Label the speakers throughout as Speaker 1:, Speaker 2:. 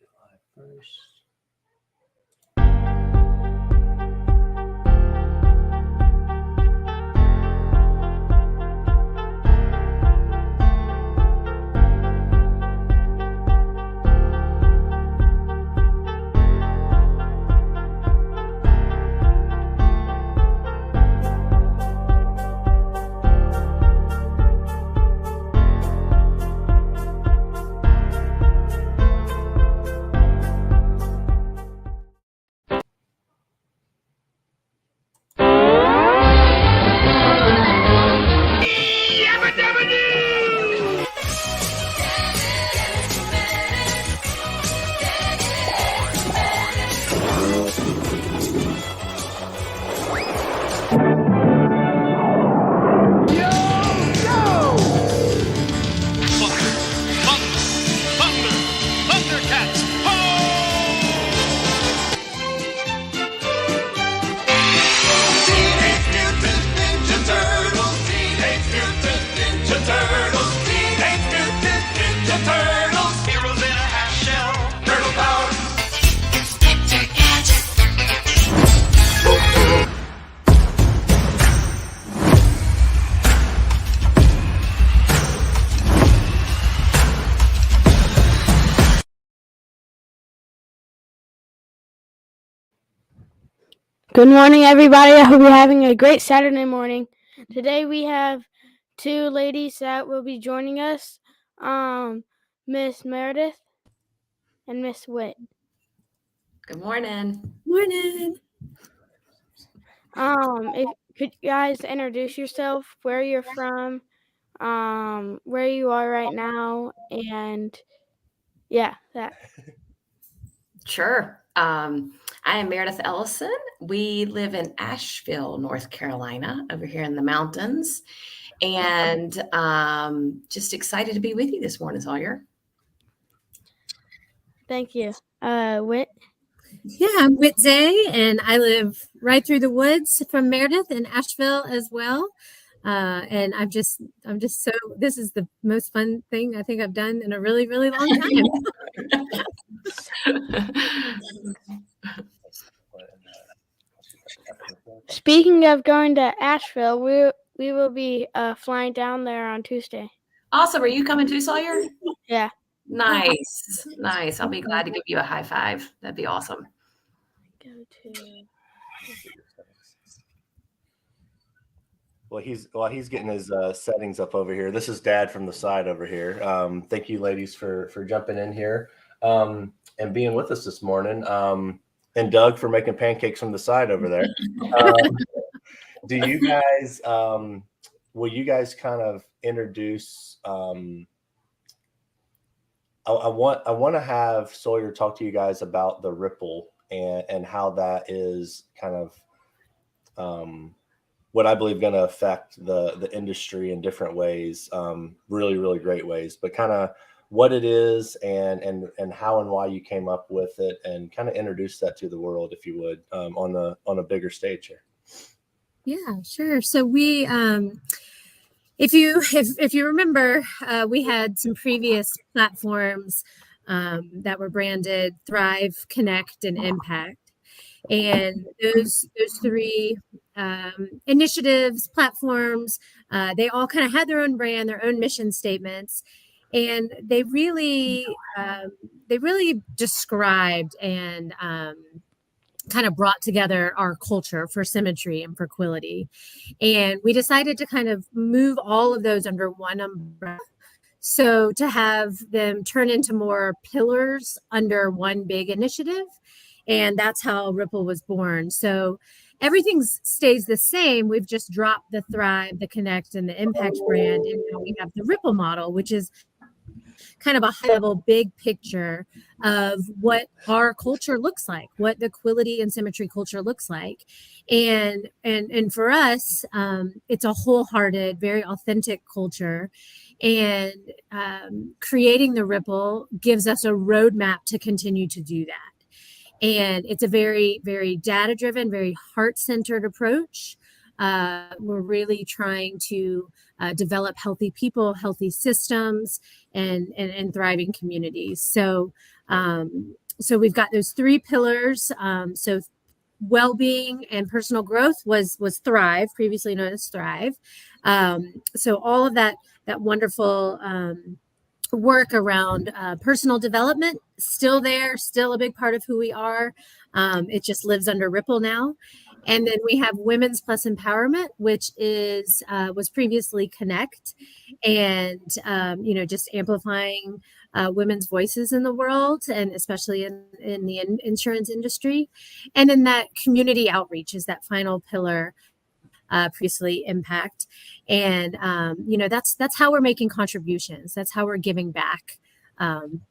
Speaker 1: Live first.
Speaker 2: Good morning, everybody. I hope you're having a great Saturday morning. Today we have two ladies that will be joining us, Miss Meredith and Miss Whit.
Speaker 3: Good morning.
Speaker 4: Morning.
Speaker 2: If could you guys introduce yourself, where you're from, where you are right now, and that.
Speaker 3: Sure. I am Meredith Ellison. We live in Asheville, North Carolina, over here in the mountains, and just excited to be with you this morning, Sawyer.
Speaker 2: Thank you. Whit?
Speaker 4: Yeah, I'm Whit Zay, and I live right through the woods from Meredith in Asheville as well. And I'm just so, this is the most fun thing I think I've done in a really, really long time.
Speaker 2: Speaking of going to Asheville, we will be flying down there on Tuesday.
Speaker 3: Awesome. Are you coming too, Sawyer?
Speaker 2: Yeah.
Speaker 3: Nice. I'll be glad to give you a high five. That'd be awesome.
Speaker 2: Go to.
Speaker 1: While he's getting his settings up over here, this is Dad from the side over here. Thank you, ladies, for jumping in here and being with us this morning. And Doug for making pancakes from the side over there. Do you guys? Will you guys kind of introduce? I want to have Sawyer talk to you guys about the ripple and how that is kind of what I believe going to affect the industry in different ways, really, really great ways, but kind of what it is and how and why you came up with it, and kind of introduce that to the world, if you would, on a bigger stage here.
Speaker 4: Yeah, sure. So we, if you remember, we had some previous platforms that were branded Thrive, Connect, and Impact. And those three initiatives, platforms, they all kind of had their own brand, their own mission statements, and they really described and kind of brought together our culture for symmetry and for equality. And we decided to kind of move all of those under one umbrella. So to have them turn into more pillars under one big initiative. And that's how Ripple was born. So everything stays the same. We've just dropped the Thrive, the Connect, and the Impact brand. And now we have the Ripple model, which is kind of a high-level big picture of what our culture looks like, what the equality and symmetry culture looks like. And for us, it's a wholehearted, very authentic culture. And creating the Ripple gives us a roadmap to continue to do that. And it's a very, very data-driven, very heart-centered approach. we're really trying to develop healthy people, healthy systems, and thriving communities. So we've got those 3 pillars. So well-being and personal growth was Thrive, previously known as Thrive. So all of that wonderful work around personal development, still there, still a big part of who we are. It just lives under Ripple now. And then we have Women's Plus Empowerment, which is was previously Connect, and just amplifying women's voices in the world, and especially in the insurance industry. And then that community outreach is that final pillar, previously Impact. And that's how we're making contributions. That's how we're giving back.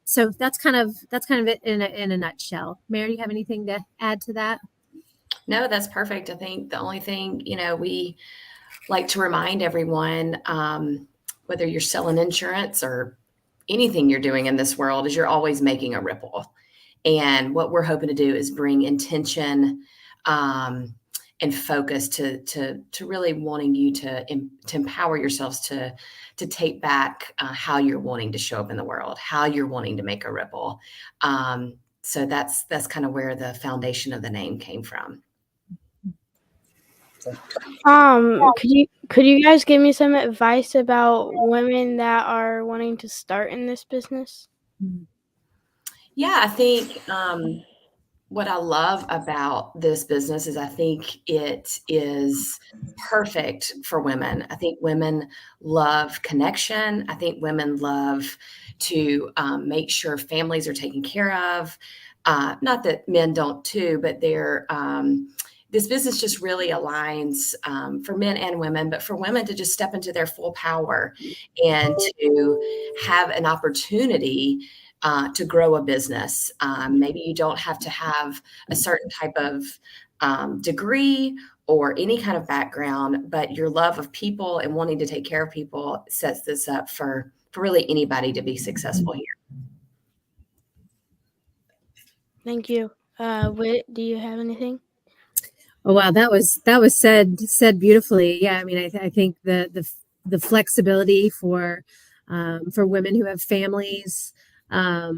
Speaker 4: So that's kind of it in a nutshell. Mary, you have anything to add to that?
Speaker 3: No, that's perfect. I think the only thing, we like to remind everyone, whether you're selling insurance or anything you're doing in this world, is you're always making a ripple. And what we're hoping to do is bring intention and focus to really wanting you to empower yourselves to take back how you're wanting to show up in the world, how you're wanting to make a ripple. So that's kind of where the foundation of the name came from.
Speaker 2: Could you guys give me some advice about women that are wanting to start in this business?
Speaker 3: Yeah, I think what I love about this business is I think it is perfect for women. I think women love connection. I think women love to make sure families are taken care of. Not that men don't too, but this business just really aligns for men and women, but for women to just step into their full power and to have an opportunity to grow a business. Maybe you don't have to have a certain type of degree or any kind of background, but your love of people and wanting to take care of people sets this up for really anybody to be successful here.
Speaker 2: Thank you. Whit, do you have anything?
Speaker 4: Oh, wow, that was said beautifully. Yeah, I mean, I think the flexibility for women who have families, I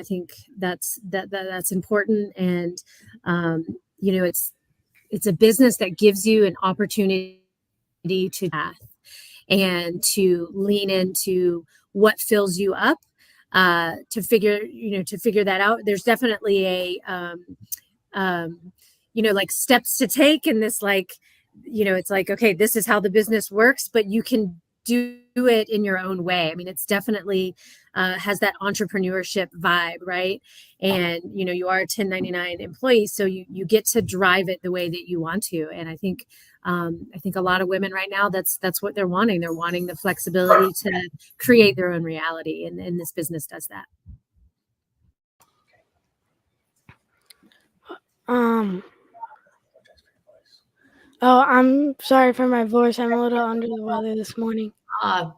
Speaker 4: think that's important, and it's a business that gives you an opportunity to path and to lean into what fills you up, to figure that out. There's definitely a like steps to take in this, it's like, okay, this is how the business works, but you can do it in your own way. I mean, it's definitely has that entrepreneurship vibe, right? And, you are a 1099 employee, so you get to drive it the way that you want to. And I think a lot of women right now, that's what they're wanting. They're wanting the flexibility to create their own reality. And this business does that.
Speaker 2: Oh, I'm sorry for my voice. I'm a little under the weather this morning.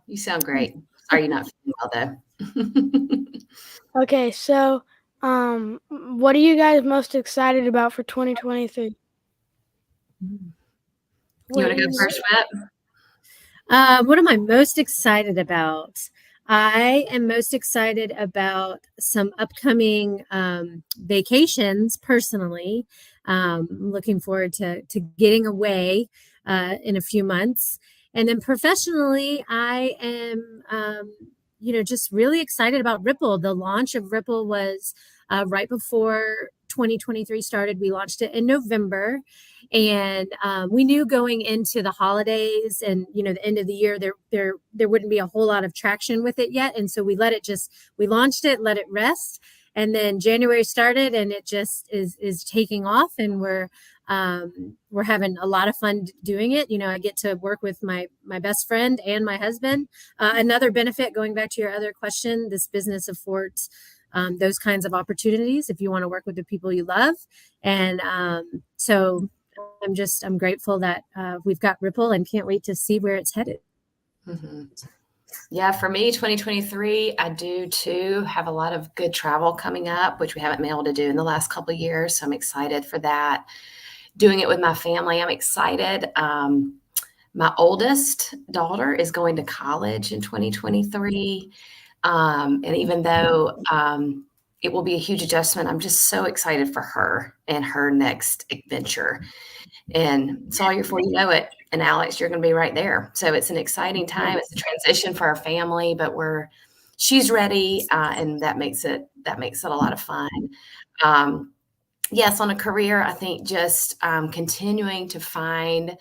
Speaker 3: You sound great. Sorry you're not feeling well, though.
Speaker 2: Okay, so what are you guys most excited about for 2023?
Speaker 3: You want to go first, Whit?
Speaker 4: What am I most excited about? I am most excited about some upcoming vacations personally. Looking forward to getting away in a few months. And then professionally, I am, just really excited about Ripple. The launch of Ripple was right before 2023 started. We launched it in November. And we knew going into the holidays and, the end of the year, there wouldn't be a whole lot of traction with it yet. And so we launched it, let it rest. And then January started and it just is taking off, and we're having a lot of fun doing it. I get to work with my best friend and my husband. Another benefit, going back to your other question, this business affords those kinds of opportunities if you want to work with the people you love. And so I'm grateful that we've got Ripple and can't wait to see where it's headed.
Speaker 3: Mm-hmm. Yeah, for me, 2023, I do too have a lot of good travel coming up, which we haven't been able to do in the last couple of years. So I'm excited for that. doing it with my family. I'm excited. My oldest daughter is going to college in 2023. And even though it will be a huge adjustment, I'm just so excited for her and her next adventure. And Sawyer, before you know it, and Alex, you're going to be right there. So it's an exciting time. It's a transition for our family, but she's ready, and that makes it a lot of fun. Yes, on a career, I think just continuing to find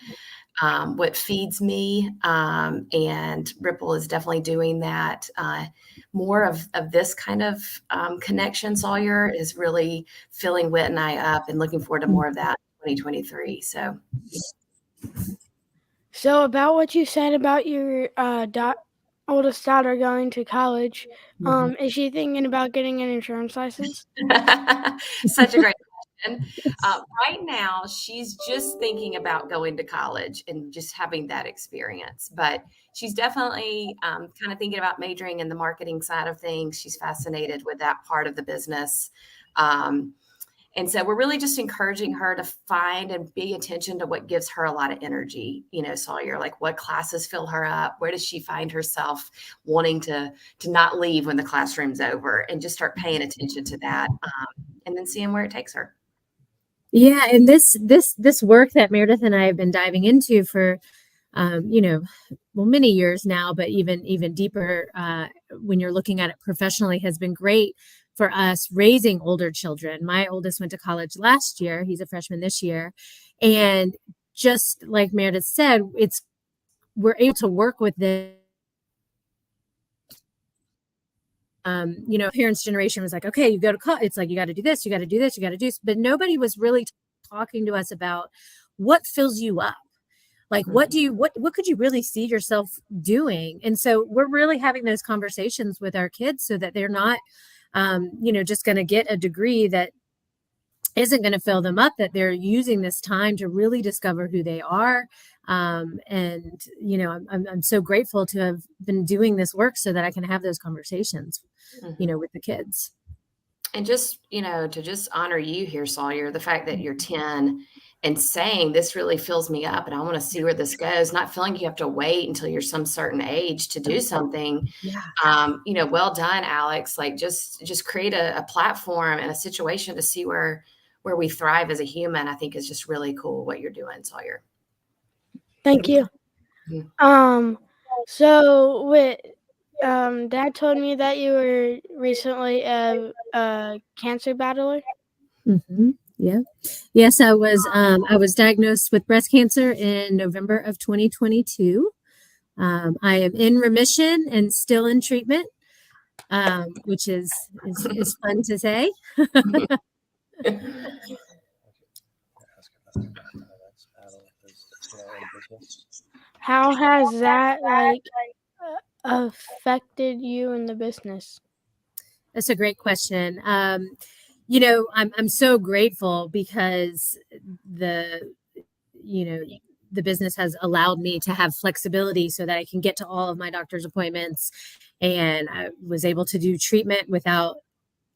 Speaker 3: what feeds me, and Ripple is definitely doing that. More of this kind of connection, Sawyer, is really filling Whit and I up, and looking forward to more of that in 2023.
Speaker 2: So about what you said about your oldest daughter going to college, is she thinking about getting an insurance license?
Speaker 3: Such a great question. Right now, she's just thinking about going to college and just having that experience. But she's definitely kind of thinking about majoring in the marketing side of things. She's fascinated with that part of the business. And so we're really just encouraging her to find and pay attention to what gives her a lot of energy. Sawyer, like what classes fill her up? Where does she find herself wanting to not leave when the classroom's over, and just start paying attention to that, and then seeing where it takes her.
Speaker 4: Yeah, and this work that Meredith and I have been diving into for many years now, but even deeper when you're looking at it professionally, has been great for us raising older children. My oldest went to college last year. He's a freshman this year. And just like Meredith said, we're able to work with this. Parents' generation was like, okay, you go to college. It's like, you got to do this, you got to do this, you got to do this. But nobody was really talking to us about what fills you up. Like, what could you really see yourself doing? And so we're really having those conversations with our kids so that they're not, just going to get a degree that isn't going to fill them up, that they're using this time to really discover who they are. I'm so grateful to have been doing this work so that I can have those conversations, with the kids.
Speaker 3: And just, to just honor you here, Sawyer, the fact that you're 10 and saying this really fills me up and I want to see where this goes, not feeling you have to wait until you're some certain age to do something.
Speaker 4: Yeah.
Speaker 3: Well done, Alex. Like just create a platform and a situation to see where we thrive as a human. I think is just really cool what you're doing, Sawyer.
Speaker 2: Thank you. So Whit, Dad told me that you were recently a cancer battler.
Speaker 4: Mm-hmm. Yeah. Yes, I was diagnosed with breast cancer in November of 2022. I am in remission and still in treatment, which is fun to say.
Speaker 2: How has that affected you in the business?
Speaker 4: That's a great question. I'm so grateful because the business has allowed me to have flexibility so that I can get to all of my doctor's appointments, and I was able to do treatment without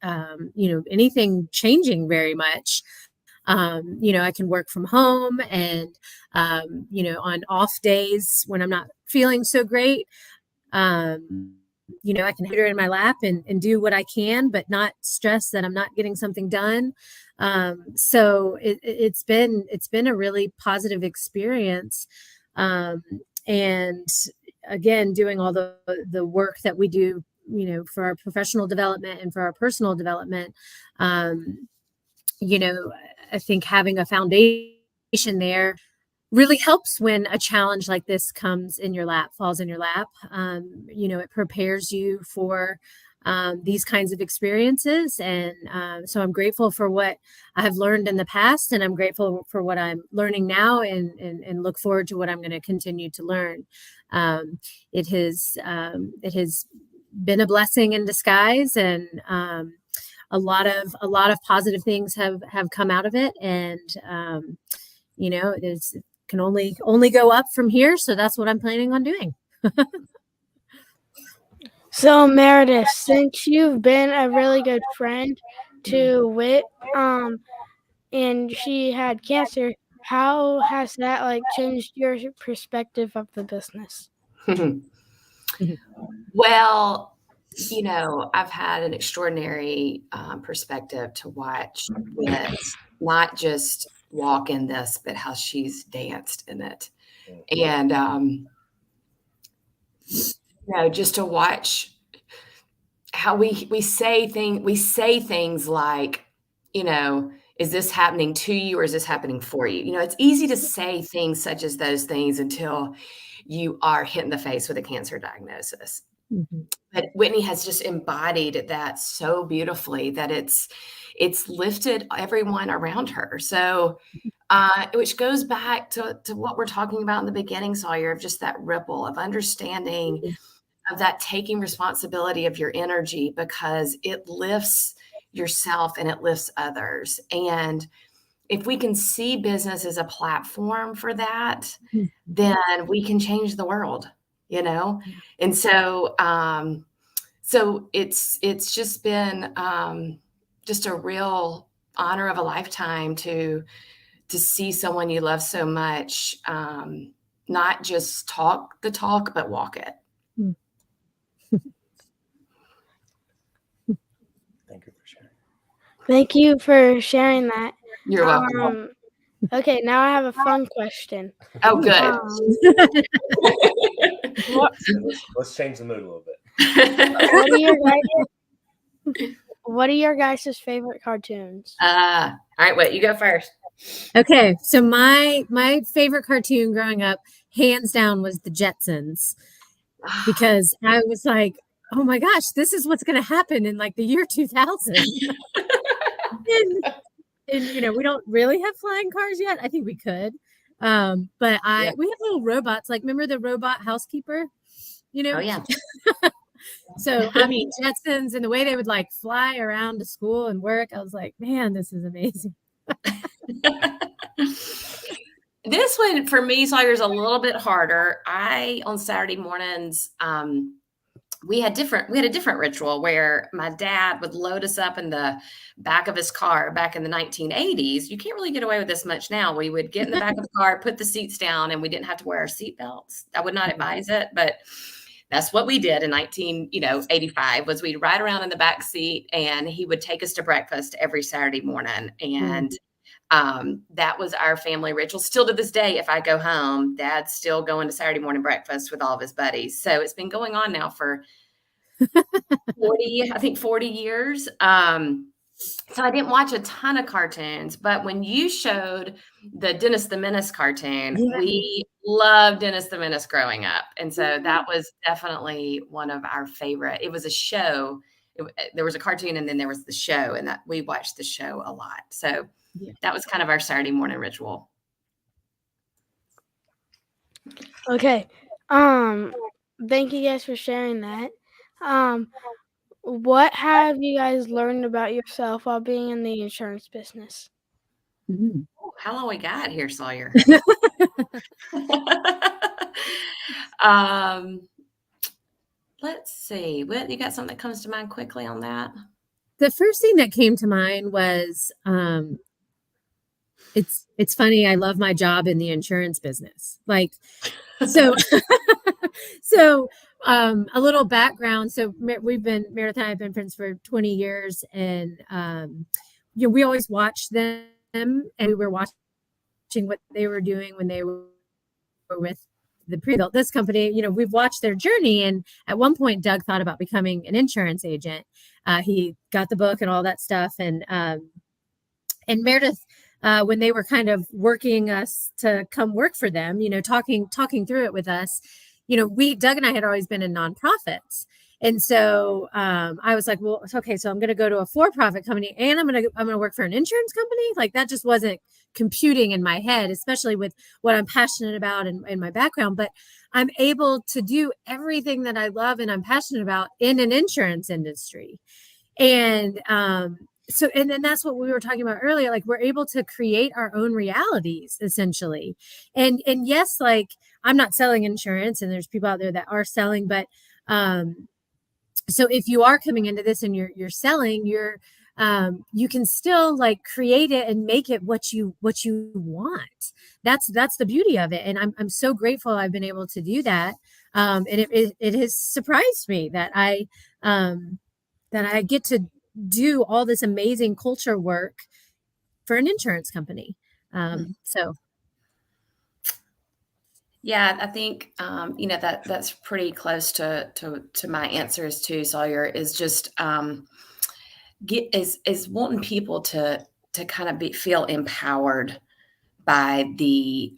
Speaker 4: anything changing very much. I can work from home, and on off days when I'm not feeling so great, I can put her in my lap and do what I can, but not stress that I'm not getting something done. So it's been a really positive experience. And again, doing all the work that we do, for our professional development and for our personal development, I think having a foundation there really helps when a challenge like this falls in your lap. It prepares you for these kinds of experiences. And so I'm grateful for what I have learned in the past, and I'm grateful for what I'm learning now, and look forward to what I'm going to continue to learn. It has been a blessing in disguise, and a lot of positive things have come out of it. And it can only go up from here. So that's what I'm planning on doing.
Speaker 2: So Meredith, since you've been a really good friend to Whit, and she had cancer, How has that like changed your perspective of the business?
Speaker 3: Well, I've had an extraordinary perspective to watch Whit not just walk in this, but how she's danced in it. And, just to watch how we say things like, is this happening to you or is this happening for you? It's easy to say things such as those things until you are hit in the face with a cancer diagnosis.
Speaker 4: Mm-hmm.
Speaker 3: But Whitney has just embodied that so beautifully that it's lifted everyone around her. So, which goes back to what we're talking about in the beginning, Sawyer, of just that ripple of understanding of that taking responsibility of your energy, because it lifts yourself and it lifts others. And if we can see business as a platform for that, then we can change the world, And so, it's just been just a real honor of a lifetime to see someone you love so much, not just talk the talk, but walk it.
Speaker 2: Thank you for sharing that.
Speaker 3: You're welcome.
Speaker 2: Okay, now I have a fun question.
Speaker 3: Oh, good.
Speaker 1: Let's change the mood a little bit.
Speaker 2: What are your guys' favorite cartoons?
Speaker 3: All right, Whit, you go first.
Speaker 4: Okay, so my favorite cartoon growing up, hands down, was the Jetsons, because I was like, oh my gosh, this is what's going to happen in like the year 2000. and we don't really have flying cars yet. I think we could, but we have little robots. Like, remember the robot housekeeper?
Speaker 3: Oh yeah.
Speaker 4: So I mean, Jetsons and the way they would like fly around to school and work, I was like, man, this is amazing.
Speaker 3: This one for me, Sawyer, is a little bit harder. On Saturday mornings, we had a different ritual where my dad would load us up in the back of his car back in the 1980s. You can't really get away with this much now. We would get in the back of the car, put the seats down, and we didn't have to wear our seat belts. I would not advise it, but that's what we did in 1985 was we'd ride around in the back seat, and he would take us to breakfast every Saturday morning. And that was our family ritual. Still to this day, if I go home, Dad's still going to Saturday morning breakfast with all of his buddies. So it's been going on now for 40 years. So I didn't watch a ton of cartoons, but when you showed the Dennis the Menace cartoon, we loved Dennis the Menace growing up. And so that was definitely one of our favorite. It was a show. There was a cartoon and then there was the show, and that we watched the show a lot. So that was kind of our Saturday morning ritual.
Speaker 2: Okay. Thank you guys for sharing that. What have you guys learned about yourself while being in the insurance business?
Speaker 3: How long we got here, Sawyer? Let's see. Whit, you got something that comes to mind quickly on that?
Speaker 4: The first thing that came to mind was it's funny. I love my job in the insurance business. Like, so a little background. So Meredith and I have been friends for 20 years, and we always watched them, and we were watching what they were doing when they were with the pre-built this company. We've watched their journey, and at one point Doug thought about becoming an insurance agent. He got the book and all that stuff, and Meredith, when they were kind of working us to come work for them, talking through it with us, Doug and I had always been in nonprofits. And so I was like, well, okay, so I'm going to go to a for-profit company and I'm going to work for an insurance company. Like, that just wasn't computing in my head, especially with what I'm passionate about and my background. But I'm able to do everything that I love and I'm passionate about in an insurance industry. And and then that's what we were talking about earlier. Like, we're able to create our own realities, essentially. And yes, like, I'm not selling insurance, and there's people out there that are selling, but so if you are coming into this and you're selling, you're you can still like create it and make it what you want. That's the beauty of it. And I'm so grateful I've been able to do that. And it has surprised me that I get to do all this amazing culture work for an insurance company. So
Speaker 3: Yeah, I think that's pretty close to my answers too, Sawyer, is just is wanting people to kind of feel empowered by the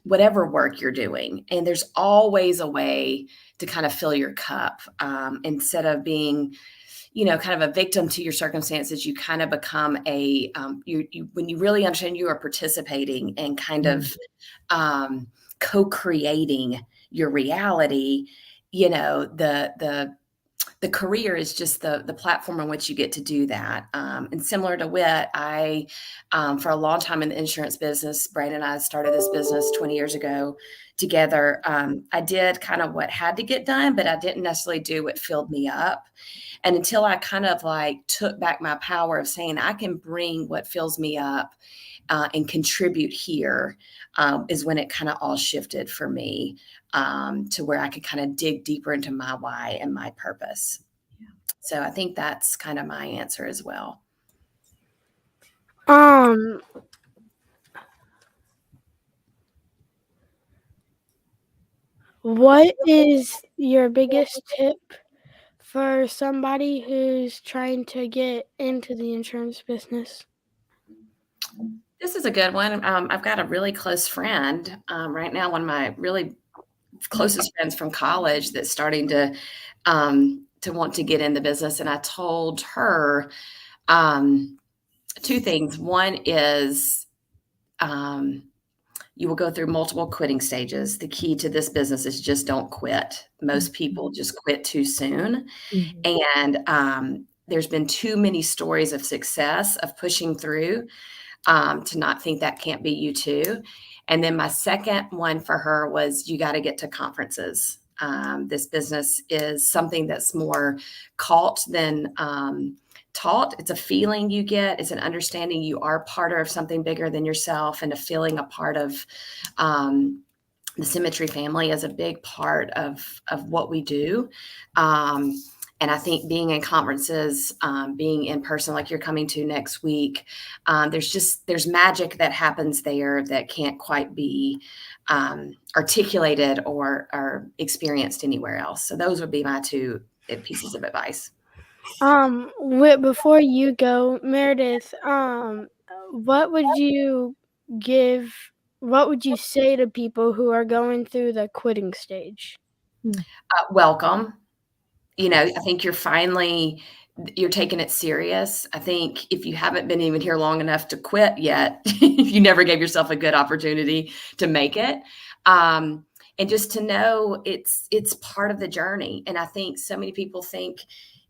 Speaker 3: whatever work you're doing. And there's always a way to kind of fill your cup, instead of being, kind of a victim to your circumstances. You kind of become a, when you really understand you are participating and kind of co-creating your reality, the career is just the platform on which you get to do that. And similar to Whit, I, for a long time in the insurance business, Brandon and I started this business 20 years ago together. I did kind of what had to get done, but I didn't necessarily do what filled me up. And until I kind of like took back my power of saying I can bring what fills me up and contribute here, is when it kind of all shifted for me, to where I could kind of dig deeper into my why and my purpose. Yeah. So I think that's kind of my answer as well.
Speaker 2: What is your biggest tip for somebody who's trying to get into the insurance business?
Speaker 3: This is a good one. I've got a really close friend right now, one of my really closest friends from college, that's starting to want to get in the business. And I told her two things. One is you will go through multiple quitting stages. The key to this business is just don't quit. Most people just quit too soon. And there's been too many stories of success, of pushing through, to not think that can't be you too. And then my second one for her was, you got to get to conferences. This business is something that's more caught than taught. It's a feeling you get. It's an understanding you are part of something bigger than yourself, and a feeling a part of the Symmetry family is a big part of what we do. And I think being in conferences, being in person, like you're coming to next week, there's magic that happens there that can't quite be articulated or experienced anywhere else. So those would be my two pieces of advice.
Speaker 2: Before you go, Meredith, what would you say to people who are going through the quitting stage?
Speaker 3: Welcome. I think you're taking it serious. I think if you haven't been even here long enough to quit yet, you never gave yourself a good opportunity to make it. And just to know it's part of the journey. And I think so many people think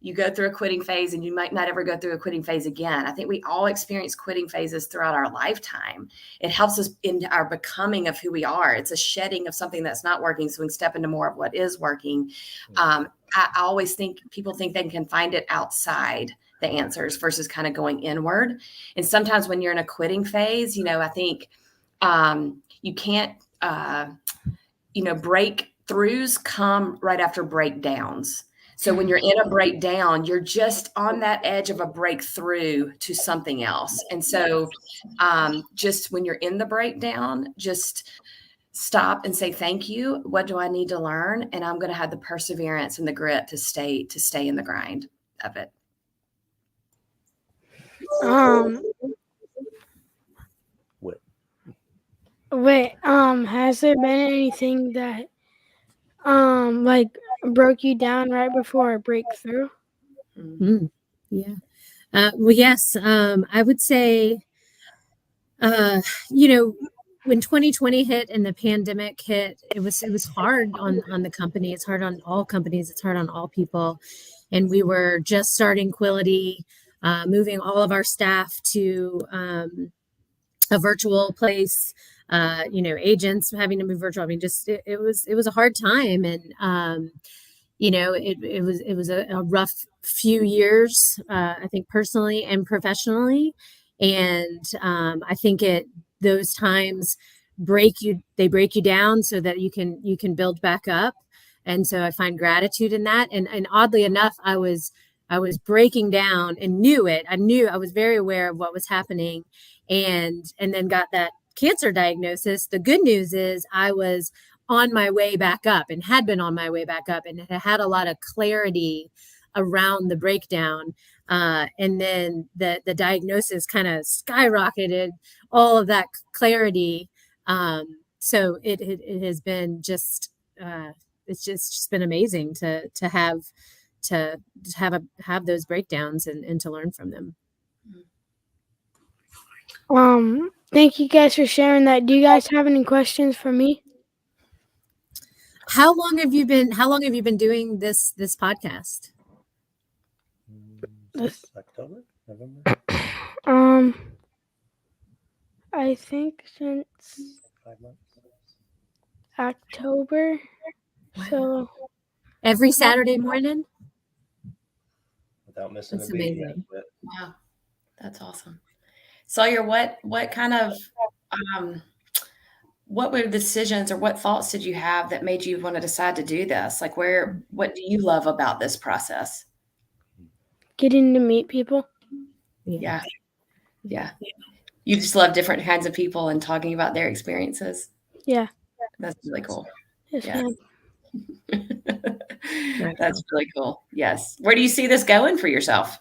Speaker 3: you go through a quitting phase and you might not ever go through a quitting phase again. I think we all experience quitting phases throughout our lifetime. It helps us in our becoming of who we are. It's a shedding of something that's not working, so we can step into more of what is working. I always think people think they can find it outside the answers versus kind of going inward. And sometimes when you're in a quitting phase, I think you can't, breakthroughs come right after breakdowns. So when you're in a breakdown, you're just on that edge of a breakthrough to something else. And so just when you're in the breakdown, just stop and say, thank you. What do I need to learn? And I'm going to have the perseverance and the grit to stay in the grind of it.
Speaker 2: Wait, has there been anything that like broke you down right before a breakthrough?
Speaker 4: Yeah. Well, yes. I would say, when 2020 hit and the pandemic hit, it was hard on the company. It's hard on all companies. It's hard on all people. And we were just starting Quility, moving all of our staff to a virtual place, agents having to move virtual. I mean, just it was a hard time. And it was a rough few years, I think personally and professionally. And I think those times they break you down so that you can build back up. And so I find gratitude in that. And oddly enough, I was breaking down and knew it. I was very aware of what was happening, and then got that cancer diagnosis. The good news is I was on my way back up and had been on my way back up and had a lot of clarity around the breakdown. And then the diagnosis kind of skyrocketed all of that clarity. So it has been just, it's just been amazing to have those breakdowns and to learn from them.
Speaker 2: Thank you guys for sharing that. Do you guys have any questions for me?
Speaker 4: How long have you been doing this podcast?
Speaker 1: October, November.
Speaker 2: I think since
Speaker 1: 5 months.
Speaker 2: October. So
Speaker 4: Every Saturday morning?
Speaker 1: Without missing
Speaker 4: That's
Speaker 1: a beat.
Speaker 4: amazing.
Speaker 3: Wow, that's awesome. Sawyer, what kind of what were the decisions or what thoughts did you have that made you want to decide to do this? Like what do you love about this process?
Speaker 2: getting to meet people.
Speaker 3: Yeah. You just love different kinds of people and talking about their experiences.
Speaker 2: Yeah.
Speaker 3: That's really cool.
Speaker 2: Yes,
Speaker 3: Yeah.
Speaker 2: ma'am.
Speaker 3: That's really cool. Yes. Where do you see this going for yourself?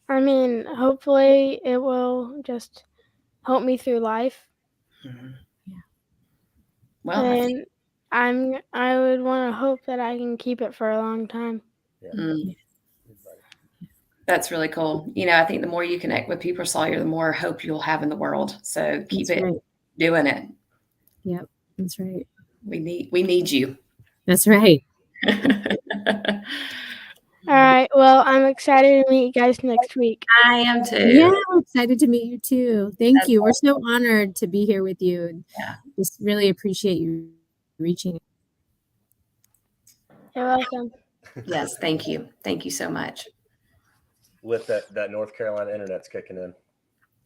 Speaker 2: I mean, hopefully it will just help me through life.
Speaker 3: Yeah. Well,
Speaker 2: And I would want to hope that I can keep it for a long time.
Speaker 3: That's really cool. I think the more you connect with people, Sawyer, the more hope you'll have in the world. So keep doing it.
Speaker 4: Yep, that's right.
Speaker 3: We need you.
Speaker 4: That's right.
Speaker 2: All right. Well, I'm excited to meet you guys next week.
Speaker 3: I am too.
Speaker 4: Yeah, I'm excited to meet you too. Thank you. We're so honored to be here with you. And just really appreciate you reaching.
Speaker 2: You're welcome.
Speaker 3: Yes, thank you. Thank you so much.
Speaker 1: With that North Carolina internet's kicking in.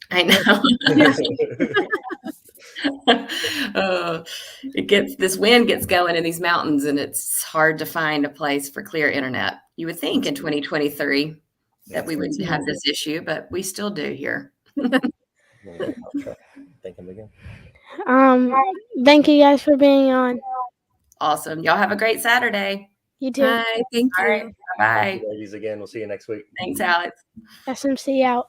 Speaker 3: I know. This wind gets going in these mountains, and it's hard to find a place for clear internet. You would think in 2023 that we wouldn't have this issue, but we still do here.
Speaker 1: Thank him again.
Speaker 2: Thank you guys for being on.
Speaker 3: Awesome. Y'all have a great Saturday.
Speaker 2: You too.
Speaker 4: Bye. Thank you.
Speaker 3: All right. Bye.
Speaker 1: Ladies, again. We'll see you next week.
Speaker 3: Thanks, Alex.
Speaker 2: SMC out.